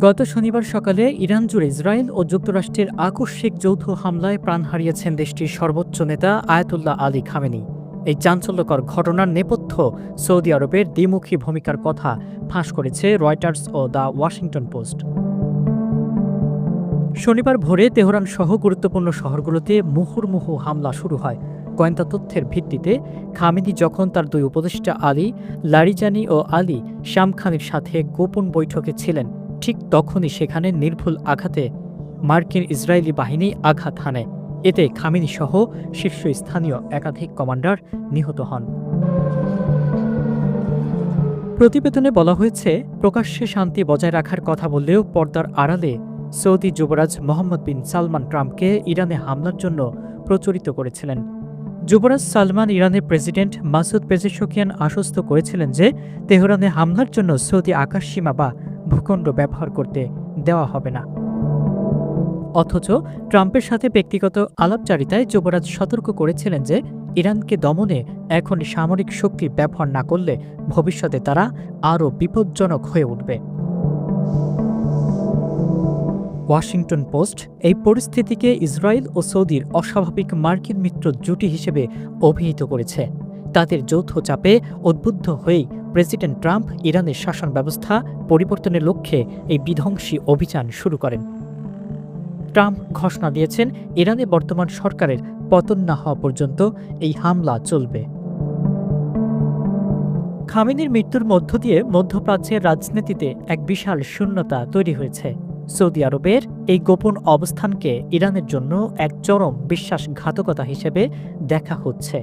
গত শনিবার সকালে ইরান জুড়ে ইসরায়েল ও যুক্তরাষ্ট্রের আকস্মিক যৌথ হামলায় প্রাণ হারিয়েছেন দেশটির সর্বোচ্চ নেতা আয়াতুল্লাহ আলী খামেনি। এই চাঞ্চল্যকর ঘটনার নেপথ্য সৌদি আরবের দ্বিমুখী ভূমিকার কথা ফাঁস করেছে রয়টার্স ও দ্য ওয়াশিংটন পোস্ট। শনিবার ভোরে তেহরান সহ গুরুত্বপূর্ণ শহরগুলোতে মুহুর্মুহু হামলা শুরু হয়। গোয়েন্দা তথ্যের ভিত্তিতে খামেনি যখন তার দুই উপদেষ্টা আলী লারিজানি ও আলী শামখানির সাথে গোপন বৈঠকে ছিলেন, ঠিক তখনই সেখানে নির্ভুল আঘাতে মার্কিন ইসরায়েলি বাহিনী আঘাত হানে। এতে খামেনি সহ শীর্ষস্থানীয় একাধিক কমান্ডার নিহত হন। প্রতিবেদনে বলা হয়েছে, প্রকাশ্যে শান্তি বজায় রাখার কথা বললেও পর্দার আড়ালে সৌদি যুবরাজ মোহাম্মদ বিন সালমান ট্রাম্পকে ইরানে হামলার জন্য প্রচলিত করেছিলেন। যুবরাজ সালমান ইরানের প্রেসিডেন্ট মাসুদ পেজেশকিয়ান আশ্বস্ত করেছিলেন যে তেহরানে হামলার জন্য সৌদি আকাশসীমা বা ভূখণ্ড ব্যবহার করতে দেওয়া হবে না। অথচ ট্রাম্পের সাথে ব্যক্তিগত আলাপচারিতায় যুবরাজ সতর্ক করেছিলেন যে ইরানকে দমনে এখন সামরিক শক্তি ব্যবহার না করলে ভবিষ্যতে তারা আরও বিপজ্জনক হয়ে উঠবে। ওয়াশিংটন পোস্ট এই পরিস্থিতিকে ইসরায়েল ও সৌদির অস্বাভাবিক মার্কিন মিত্র জুটি হিসেবে অভিহিত করেছে। তাদের যৌথ চাপে উদ্বুদ্ধ হয়েই প্রেসিডেন্ট ট্রাম্প ইরানের শাসন ব্যবস্থা পরিবর্তনের লক্ষ্যে এই বিধ্বংসী অভিযান শুরু করেন। ট্রাম্প ঘোষণা দিয়েছেন, ইরানে বর্তমান সরকারের পতন না হওয়া পর্যন্ত এই হামলা চলবে। খামেনির মৃত্যুর মধ্য দিয়ে মধ্যপ্রাচ্যের রাজনীতিতে এক বিশাল শূন্যতা তৈরি হয়েছে। সৌদি আরবের এই গোপন অবস্থানকে ইরানের জন্য এক চরম বিশ্বাসঘাতকতা হিসেবে দেখা হচ্ছে।